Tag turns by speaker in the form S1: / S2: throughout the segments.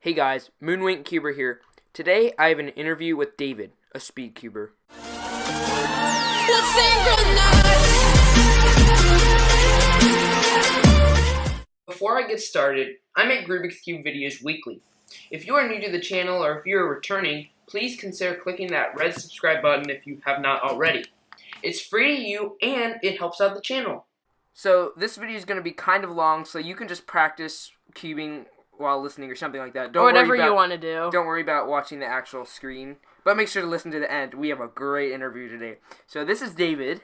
S1: Hey guys, Moonwink here. Today I have an interview with David, a Speedcuber. Before I get started, I make Rubik's Cube videos weekly. If you are new to the channel or if you are returning, please consider clicking that red subscribe button if you have not already. It's free to you and it helps out the channel. So this video is going to be kind of long, so you can just practice cubing while listening or something like that.
S2: Or whatever you want to do.
S1: Don't worry about watching the actual screen, but make sure to listen to the end. We have a great interview today. So this is David.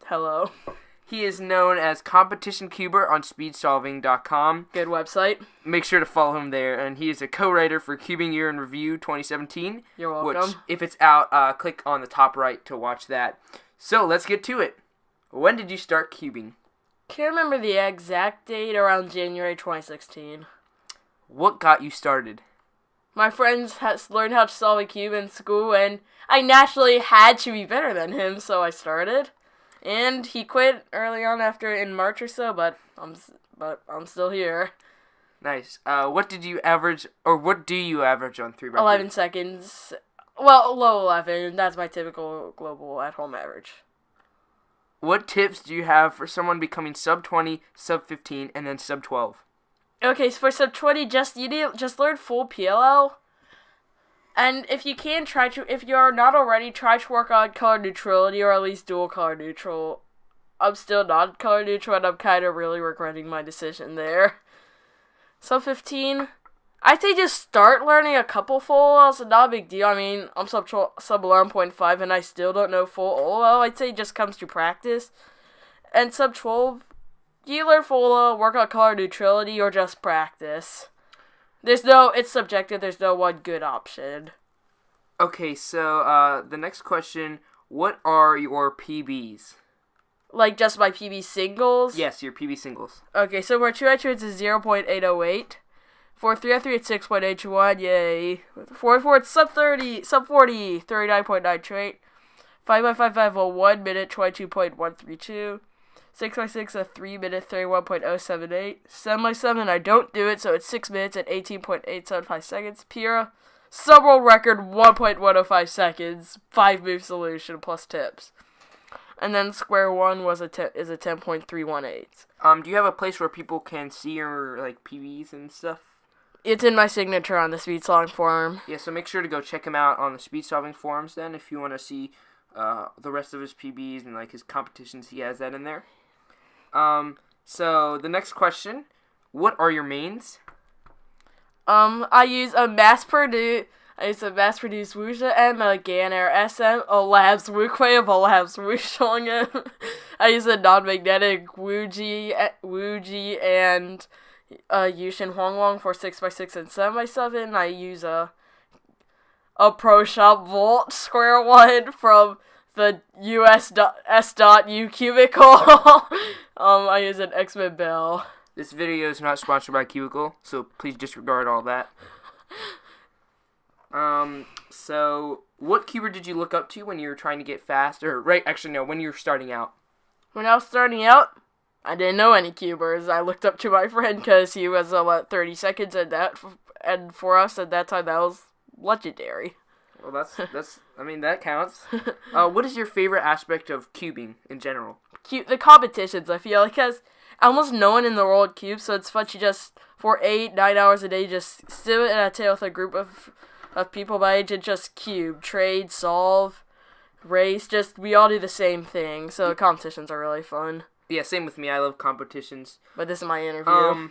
S2: Hello.
S1: He is known as Competition Cuber on speedsolving.com.
S2: Good website.
S1: Make sure to follow him there, and he is a co-writer for Cubing Year in Review 2017.
S2: You're welcome.
S1: Which, if it's out, click on the top right to watch that. So let's get to it. When did you start cubing?
S2: Can't remember the exact date, around January 2016.
S1: What got you started?
S2: My friends learned how to solve a cube in school, and I naturally had to be better than him, so I started. And he quit early on in March or so, but I'm still here.
S1: Nice. What did you average, or what do you average on 3x3?
S2: 11 seconds. Well, low 11. That's my typical global at-home average.
S1: What tips do you have for someone becoming sub 20, sub 15, and then sub 12?
S2: Okay, so for sub 20, just learn full PLL. And if you can, if you're not already, try to work on color neutrality, or at least dual color neutral. I'm still not color neutral, and I'm kind of really regretting my decision there. Sub 15, I'd say just start learning a couple full OLLs, not a big deal. I mean, I'm sub 11.5, and I still don't know full OLL. I'd say it just comes to practice. And sub 12, you learn full OLL, work on color neutrality, or just practice. It's subjective, there's no one good option.
S1: Okay, so, the next question, what are your PBs?
S2: Like, just my PB singles?
S1: Yes, your PB singles.
S2: Okay, so for 2x2, it's 0.808. For 3x3, it's 6.81, yay. 4x4, it's sub 30, sub 40, 39.98. 5x5, a 1 minute, 22.132. 6x6, a 3 minute, 31.078. 7x7, I don't do it, so it's 6 minutes and 18.875 seconds. Pira, sub-world record, 1.105 seconds. 5-move solution plus tips. And then square one is a 10.318.
S1: Do you have a place where people can see your, PBs and stuff?
S2: It's in my signature on the Speed Solving forum.
S1: Yeah, so make sure to go check him out on the Speed Solving forums then, if you want to see the rest of his PBs and, his competitions. He has that in there. So the next question, what are your mains?
S2: I use a mass-produced Wuxia M, a Ganair SM, a Labs Wuquei of a Labs Wuxiong. I use a non-magnetic Wuji and Yushin Huanglong for 6x6 and 7x7. I use a Pro Shop Volt square one from the US.S.U cubicle. I use an X-Men Bell.
S1: This video is not sponsored by Cubicle, so please disregard all that. So what cuber did you look up to when you were trying to get fast? When you were starting out.
S2: When I was starting out, I didn't know any cubers. I looked up to my friend because he was 30 seconds and for us at that time that was legendary.
S1: Well, that counts. What is your favorite aspect of cubing in general?
S2: The competitions, I feel, because almost no one in the world cubes, so it's fun to just, for 8-9 hours a day, just sit at a table with a group of people my age and just cube, trade, solve, race, we all do the same thing, so the competitions are really fun.
S1: Yeah, same with me, I love competitions.
S2: But this is my interview.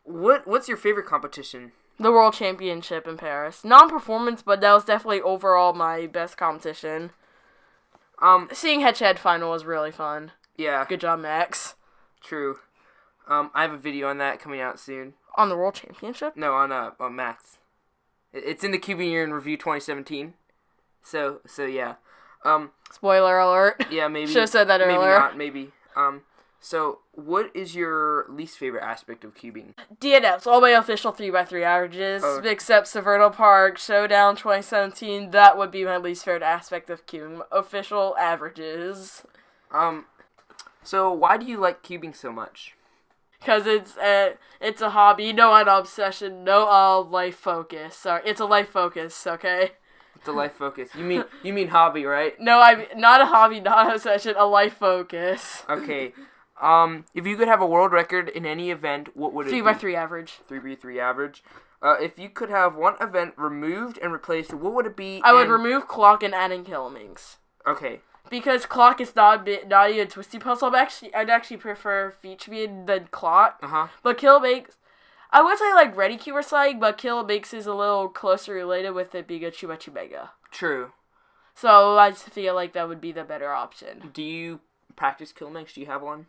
S1: What's your favorite competition?
S2: The World Championship in Paris. Non-performance, but that was definitely overall my best competition. Seeing head-to-head final was really fun.
S1: Yeah.
S2: Good job, Max.
S1: True. I have a video on that coming out soon.
S2: On the World Championship?
S1: No, on Max. It's in the Cubing Year in Review 2017. So yeah.
S2: Spoiler alert.
S1: Yeah, maybe.
S2: Should have said that earlier.
S1: Maybe not, maybe. So, what is your least favorite aspect of cubing?
S2: DNFs, all my official 3x3 averages, except Severno Park, Showdown 2017, that would be my least favorite aspect of cubing, official averages.
S1: So why do you like cubing so much?
S2: Because it's a hobby, an obsession, no life focus. Sorry, it's a life focus, okay?
S1: It's a life focus. You mean hobby, right?
S2: No, I'm not a hobby, not an obsession, a life focus.
S1: Okay. If you could have a world record in any event, what would it be?
S2: 3x3 average.
S1: 3x3 average. If you could have one event removed and replaced, what would it be?
S2: I would remove clock and add in Killamings.
S1: Okay.
S2: Because clock is not even a twisty puzzle. I'd actually prefer Feature Bead than clock. But Killamings, I would say like Ready Cube or something, but Killamings is a little closer related with it being a Chubachu Mega.
S1: True.
S2: So I just feel like that would be the better option.
S1: Do you practice Killamings? Do you have one?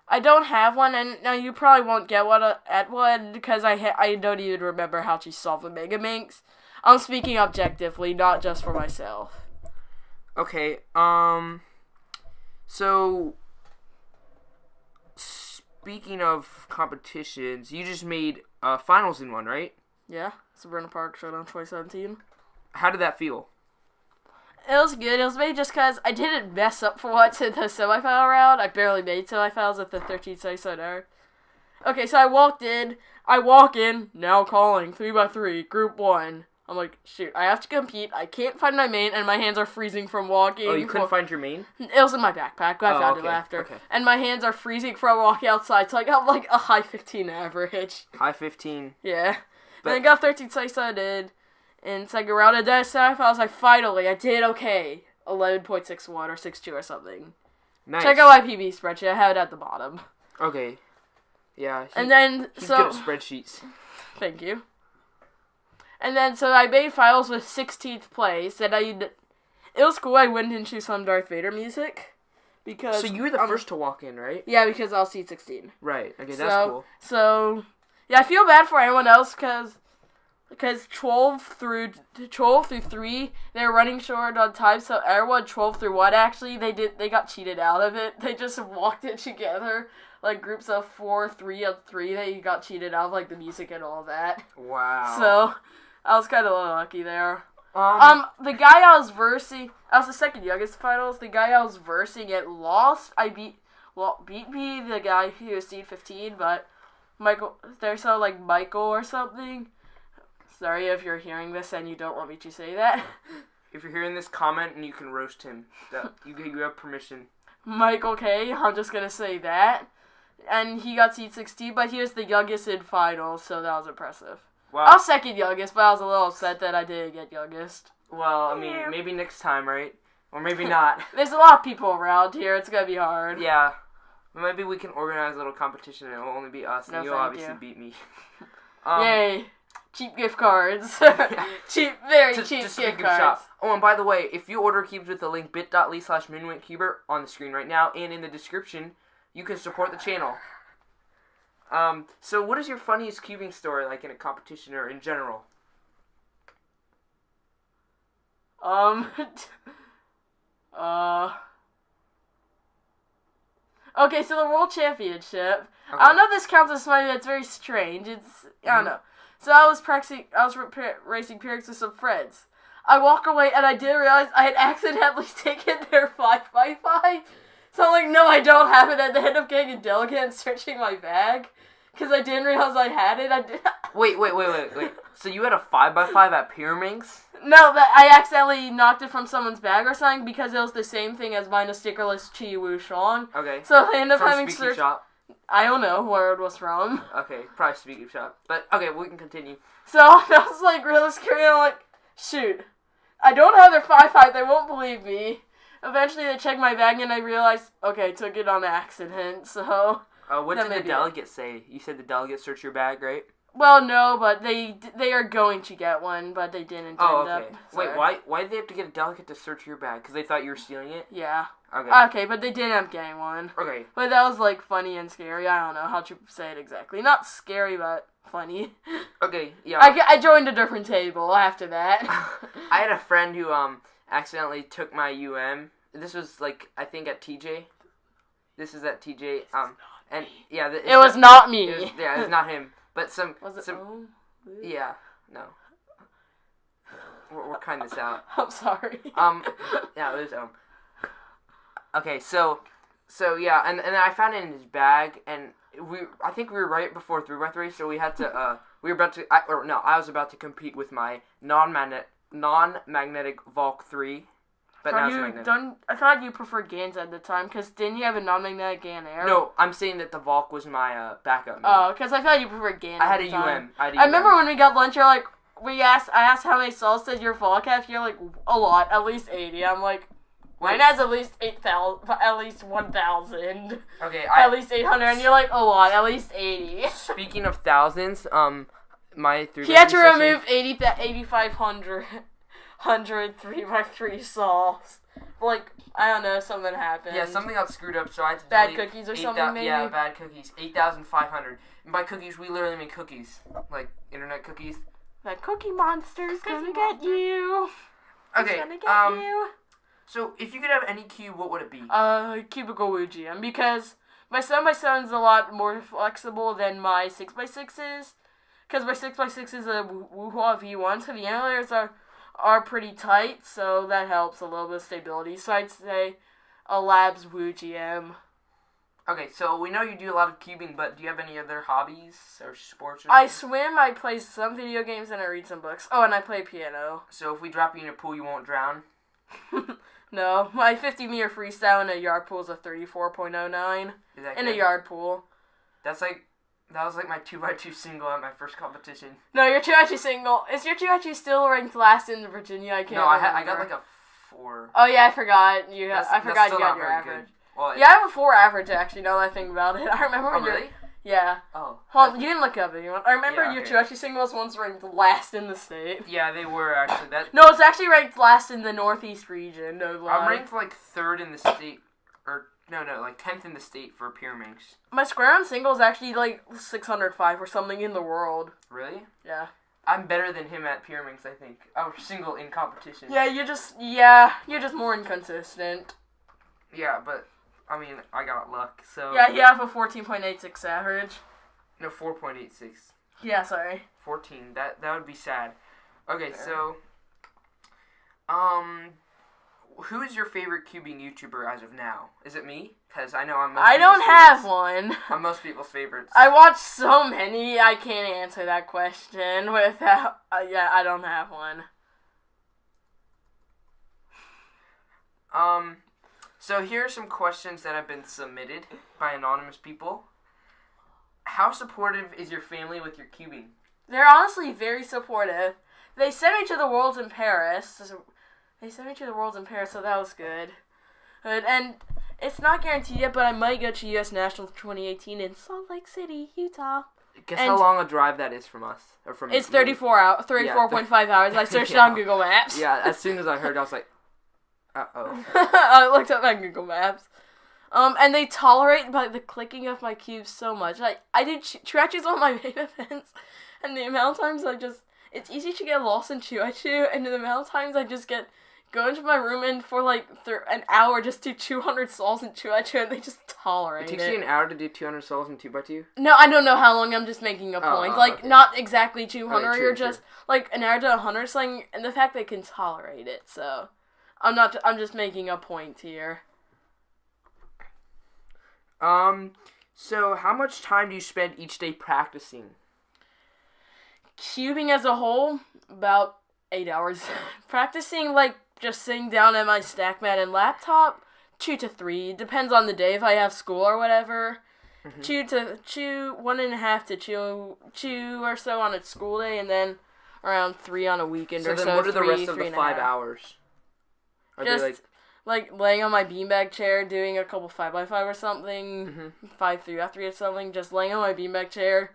S2: I don't have one, and now you probably won't get one at one because I don't even remember how to solve a Mega Minx. I'm speaking objectively, not just for myself.
S1: Okay, so, speaking of competitions, you just made, finals in one, right?
S2: Yeah, Sabrina Park Showdown 2017.
S1: How did that feel?
S2: It was good. It was made just because I didn't mess up for once in the semifinal round. I barely made semifinals at the 13th semifinal. Okay, so I walk in, now calling, 3x3, group 1. I'm like, shoot, I have to compete. I can't find my main, and my hands are freezing from walking.
S1: Oh, you couldn't find your main?
S2: It was in my backpack, but I found it after. Okay. And my hands are freezing from walking outside, so I got like a high 15 average.
S1: High 15?
S2: Yeah. And I got 13 slice I did in second round, and then semifinals, I did okay. 11.61 or 6.2 or something.
S1: Nice.
S2: Check out my PB spreadsheet. I have it at the bottom.
S1: Okay. Yeah.
S2: And then,
S1: he's good at spreadsheets.
S2: Thank you. And then, so I made finals with 16th place, and it was cool. I went into some Darth Vader music, because...
S1: So you were the first to walk in, right?
S2: Yeah, because I was seed 16.
S1: Right, okay, that's cool.
S2: So, yeah, I feel bad for anyone else, because 12 through 3, they were running short on time, so everyone 12 through 1, actually, they got cheated out of it. They just walked it together. Like, groups of 4, 3, and 3, they got cheated out of, like, the music and all that.
S1: Wow.
S2: So... I was kind of lucky there. The guy I was versing, I was the second youngest finals. The guy I was versing it lost. Beat me, the guy who was seed 15, but Michael or something. Sorry if you're hearing this and you don't want me to say that.
S1: If you're hearing this, comment and you can roast him. You have permission.
S2: Michael K, I'm just gonna say that. And he got seed 16, but he was the youngest in finals, so that was impressive.
S1: Well,
S2: I was second youngest, but I was a little upset that I didn't get youngest.
S1: Well, I mean, maybe next time, right? Or maybe not.
S2: There's a lot of people around here. It's going to be hard.
S1: Yeah. Maybe we can organize a little competition and it will only be us, and you'll obviously beat me.
S2: Yay. Cheap gift cards. Very cheap gift cards.
S1: Shop. Oh, and by the way, if you order cubes with the link bit.ly/MinwintCuber on the screen right now and in the description, you can support the channel. So what is your funniest cubing story, like in a competition or in general?
S2: Okay, so the World Championship. Okay. I don't know if this counts as funny, that's very strange. I don't know. So I was racing Pyrex with some friends. I walk away and I didn't realize I had accidentally taken their 5x5. So I'm like, no, I don't have it. At the end of getting a delegate and searching my bag. Because I didn't realize I had it.
S1: Wait. So you had a 5x5 at Pyraminx?
S2: No, I accidentally knocked it from someone's bag or something because it was the same thing as mine, a stickerless Chi Wu Shang.
S1: Okay.
S2: So I ended up having
S1: Speaking Shop?
S2: I don't know where it was from.
S1: Okay, probably Speaking Shop. But, okay, we can continue.
S2: So I was like really scared. I'm like, shoot. I don't have their 5x5. They won't believe me. Eventually they checked my bag and I realized, okay, I took it on accident, so...
S1: What did the delegate say? You said the delegate searched your bag, right?
S2: Well, no, but they are going to get one, but they didn't end up.
S1: Wait, why did they have to get a delegate to search your bag? Because they thought you were stealing it?
S2: Yeah.
S1: Okay.
S2: Okay, but they did end up getting one.
S1: Okay.
S2: But that was, like, funny and scary. I don't know how to say it exactly. Not scary, but funny.
S1: Okay, yeah.
S2: I joined a different table after that.
S1: I had a friend who, accidentally took my This was, like, I think at TJ. This is at TJ, and yeah,
S2: it was not me.
S1: It was not him. But
S2: Was it?
S1: Yeah, no. We're cutting this out.
S2: I'm sorry.
S1: Yeah, it was Okay, so yeah, and I found it in his bag, and I think we were right before 3x3, so we had to, I was about to compete with my non-magnetic Valk 3, but now it's magnetic.
S2: I thought you preferred GANs at the time, because didn't you have a non-magnetic GAN Air?
S1: No, I'm saying that the Valk was my backup.
S2: Oh, because I thought you preferred GAN
S1: I had a UM.
S2: I remember when we got lunch, you're like, I asked how many cells did your Valk have, you're like, a lot, at least 80. I'm like, mine has at least 8,000, at least 1,000.
S1: Okay,
S2: at least 800, and you're like, a lot, at least 80.
S1: Speaking of thousands, my 3x3
S2: he had to remove 8,500 3x3 cells. Like, I don't know, something happened.
S1: Yeah, something got screwed up, so I had to
S2: bad cookies or something, maybe?
S1: Yeah, bad cookies. 8,500. And by cookies, we literally mean cookies. Like, internet cookies.
S2: That cookie monster's gonna get you.
S1: Okay,
S2: gonna get you.
S1: So, if you could have any cube, what would it be?
S2: Cubicle WooGM, because my 7x7 is a lot more flexible than my 6x6 is. Because my 6x6 is a Wuhua V1, so the emulators are pretty tight, so that helps a little bit of stability. So I'd say a Labs WooGM.
S1: Okay, so we know you do a lot of cubing, but do you have any other hobbies or sports?
S2: I swim, I play some video games, and I read some books. Oh, and I play piano.
S1: So if we drop you in a pool, you won't drown?
S2: No, my 50-meter freestyle in a yard pool is a 34.09.
S1: Is that
S2: in
S1: good?
S2: A yard pool.
S1: That was like my 2x2 single at my first competition.
S2: No, your 2x2 single. Is your 2x2 still ranked last in Virginia? I can't remember.
S1: I got like a 4.
S2: Oh yeah, I forgot. I forgot you got your average.
S1: Well,
S2: yeah, I have a 4 average actually, now that I think about it. I remember when
S1: really?
S2: Yeah.
S1: Oh.
S2: Hold on, you didn't look up it. I remember
S1: Yeah,
S2: your
S1: okay.
S2: 2x2 singles once ranked last in the state.
S1: Yeah, they were actually.
S2: No, it's actually ranked last in the Northeast region. No lie.
S1: I'm ranked like 3rd in the state, or no, like 10th in the state for Pyraminx.
S2: My square on single is actually like 605 or something in the world.
S1: Really?
S2: Yeah.
S1: I'm better than him at Pyraminx, I think. Oh, single in competition.
S2: Yeah, you're just more inconsistent.
S1: Yeah, but I mean, I got luck, so.
S2: Yeah, you have a 14.86 average.
S1: No, 4.86.
S2: Yeah, sorry.
S1: 14. That would be sad. Okay,
S2: Fair.
S1: so who is your favorite cubing YouTuber as of now? Is it me? Because I know I'm most
S2: I
S1: people's
S2: don't have
S1: favorites.
S2: one.
S1: I'm most people's favorites.
S2: I watch so many, I can't answer that question without. I don't have one.
S1: So here are some questions that have been submitted by anonymous people. How supportive is your family with your cubing?
S2: They're honestly very supportive. They sent me to the Worlds in Paris. So that was good. And it's not guaranteed yet, but I might go to U.S. Nationals 2018 in Salt Lake City, Utah.
S1: Guess how long a drive that is from us? Or from
S2: It's 34.5 hours. I searched it on Google Maps.
S1: Yeah, as soon as I heard, I was like, uh-oh.
S2: I looked up on Google Maps. And they tolerate the clicking of my cubes so much. I do Chuachu's one of my main events, and the amount of times it's easy to get lost in Chuachu, and the amount of times I just go into my room and for like an hour just do 200 sols in Chuachu, and they just tolerate it.
S1: It takes you an hour to do 200 sols in 2x2?
S2: No, I don't know how long, I'm just making a point.
S1: Okay.
S2: Not exactly 200,
S1: Right,
S2: you're
S1: true.
S2: just, like, an hour to 100 something, and the fact they can tolerate it, so. I'm just making a point here.
S1: So how much time do you spend each day practicing?
S2: Cubing as a whole, about 8 hours. Practicing, just sitting down at my stack mat and laptop, 2 to 3. Depends on the day if I have school or whatever. Mm-hmm. 1.5 to 2 or so on a school day, and then around 3 on a weekend or so.
S1: So then what are the rest of the
S2: 3.5
S1: 5 hours? Are
S2: just, laying on my beanbag chair, doing a couple 5x5 or something, 5-3x3 or something, just laying on my beanbag chair.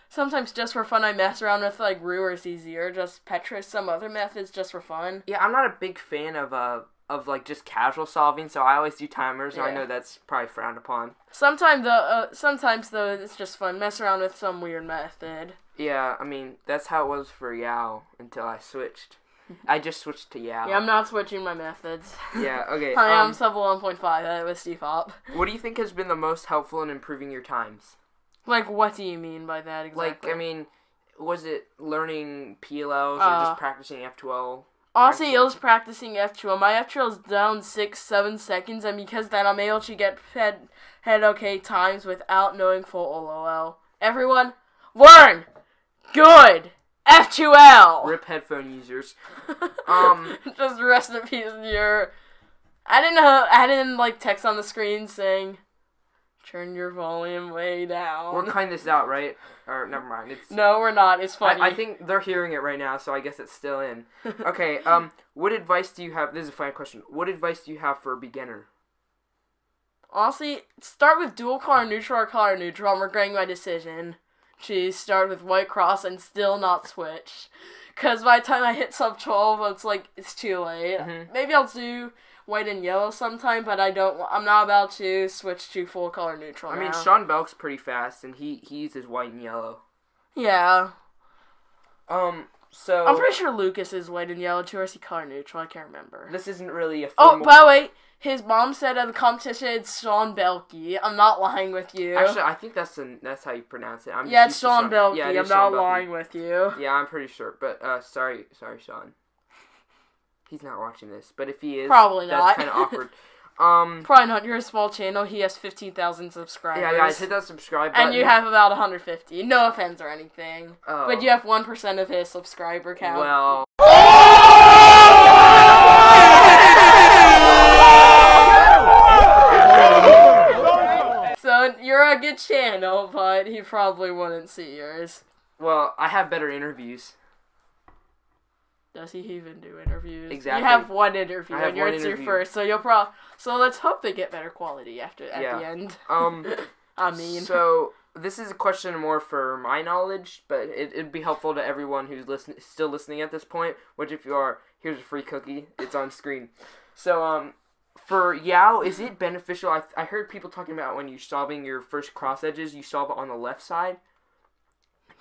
S2: Sometimes just for fun I mess around with, Roux or CZ, just Petrus, some other methods just for fun.
S1: Yeah, I'm not a big fan of just casual solving, so I always do timers, and I know that's probably frowned upon.
S2: Sometimes though, it's just fun, mess around with some weird method.
S1: Yeah, I mean, that's how it was for Yao until I switched. I just switched to Yao.
S2: Yeah, I'm not switching my methods.
S1: Yeah, okay.
S2: I am sub 1.5 with Steve Hop.
S1: What do you think has been the most helpful in improving your times?
S2: What do you mean by that exactly?
S1: Was it learning PLLs or just practicing F12?
S2: Honestly, I was practicing F2. My F2 is down 6-7 seconds, and because of that, I'm able to get head okay times without knowing full LOL. Everyone, learn! Good! F2L!
S1: Rip headphone users.
S2: Just rest in peace, your... I didn't like text on the screen saying, turn your volume way down.
S1: We're cutting this out, right? Or, never mind.
S2: No, we're not. It's funny.
S1: I think they're hearing it right now, so I guess it's still in. Okay, what advice do you have? This is a fine question. What advice do you have for a beginner?
S2: Honestly, start with dual color neutral or color neutral. I'm regretting my decision to start with white cross and still not switch. Because by the time I hit sub 12, it's too late.
S1: Mm-hmm.
S2: Maybe I'll do white and yellow sometime, but I'm not about to switch to full color neutral now.
S1: I mean, Sean Belk's pretty fast, and he uses white and yellow.
S2: Yeah.
S1: So...
S2: I'm pretty sure Lucas is white and yellow too, or is he color neutral? I can't remember.
S1: This isn't really a
S2: formal... Oh, by the way, his mom said at the competition it's Sean Belky. I'm not lying with you.
S1: Actually, I think that's how you pronounce it.
S2: It's Sean Belky. Yeah, I'm not lying with you.
S1: Yeah, I'm pretty sure. But, sorry, Sean. He's not watching this, but if he is,
S2: probably not.
S1: That's kind of awkward.
S2: Probably not. You're a small channel. He has 15,000 subscribers.
S1: Yeah, guys, hit that subscribe button.
S2: And you have about 150. No offense or anything.
S1: Oh.
S2: But you have 1% of his subscriber count.
S1: Well.
S2: So you're a good channel, but he probably wouldn't see yours.
S1: Well, I have better interviews.
S2: Does he even do interviews?
S1: Exactly.
S2: You have one interview, and
S1: one
S2: it's
S1: interview.
S2: your first, so so let's hope they get better quality at the end. I mean.
S1: So, this is a question more for my knowledge, but it'd be helpful to everyone who's still listening at this point, which if you are, here's a free cookie. It's on screen. So, for Yao, is it beneficial? I heard people talking about when you're solving your first cross edges, you solve it on the left side.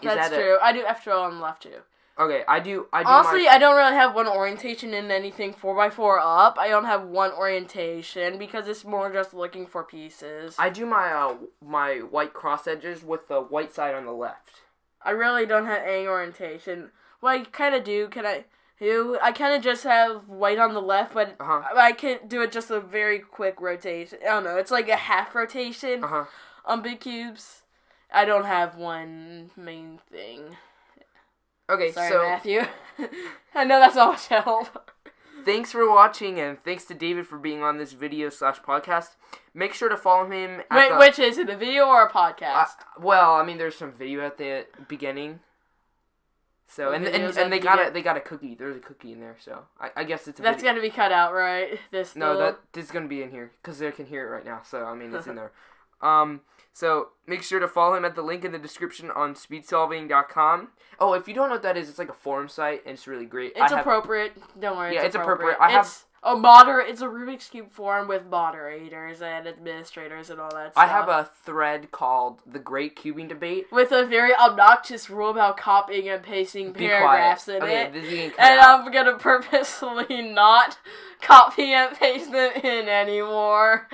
S2: That's true. I do F2L on the left, too.
S1: Okay, I do.
S2: Honestly, I don't really have one orientation in anything 4x4 up. I don't have one orientation because it's more just looking for pieces.
S1: I do my my white cross edges with the white side on the left.
S2: I really don't have any orientation. What I kind of do, I kind of just have white on the left, but I can do it just a very quick rotation. I don't know, it's like a half rotation on big cubes. I don't have one main thing.
S1: Okay,
S2: sorry,
S1: so...
S2: Matthew. I know that's not much help.
S1: Thanks for watching, and thanks to David for being on this video/podcast. Make sure to follow him at
S2: Wait, which is it, a video or a podcast?
S1: Well, I mean, there's some video at the beginning. So, and they got a cookie. There's a cookie in there, so I guess it's a
S2: That's
S1: video.
S2: Gonna be cut out, right? This
S1: is gonna be in here, because they can hear it right now, so, I mean, it's in there. So, make sure to follow him at the link in the description on speedsolving.com. Oh, if you don't know what that is, it's like a forum site, and it's really great.
S2: It's appropriate. Don't worry,
S1: it's appropriate.
S2: It's a Rubik's Cube forum with moderators and administrators and all that stuff.
S1: I have a thread called The Great Cubing Debate.
S2: With a very obnoxious rule about copying and pasting paragraphs in it.
S1: This is
S2: and I'm going to purposely not copy and paste it in anymore.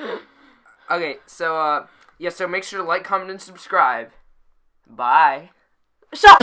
S1: Okay, so, so make sure to like, comment, and subscribe. Bye.
S2: Shut